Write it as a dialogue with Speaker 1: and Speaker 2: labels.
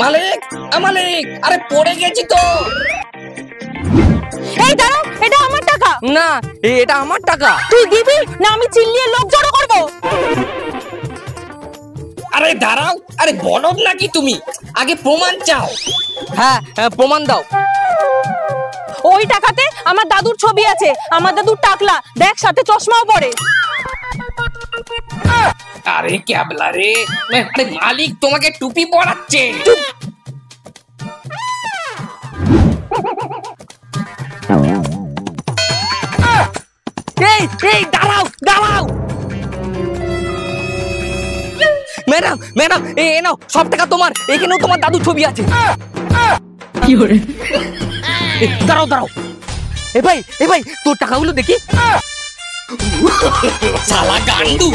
Speaker 1: মালিক, মালিক, আরে পড়ে গেছি তো।
Speaker 2: এই দাঁড়াও, এটা আমার টাকা।
Speaker 1: না, এটা আমার টাকা।
Speaker 2: তুই দিবি না আমি চিল্লিয়ে লোক জড়ো করব?
Speaker 1: আরে দাঁড়াও, আরে বলদ নাকি তুমি? আগে প্রমাণ চাও। হ্যাঁ, প্রমাণ দাও।
Speaker 2: ওই টাকাতে আমার দাদুর ছবি আছে। আমার দাদুর টাকলা, দেখ সাথে চশমাও পরে।
Speaker 1: আরে ক্যাবলা রে, আরে মালিক তোমাকে টুপি পরাচ্ছে। এই এই দাঁড়াও দাঁড়াও। ম্যাডাম ম্যাডাম, এই নাও সব টাকা তোমার। এখানেও তোমার দাদুর ছবি আছে। কি করে? দাঁড়াও দাঁড়াও। এ ভাই তোর টাকাগুলো দেখি। শালা গান্ডু।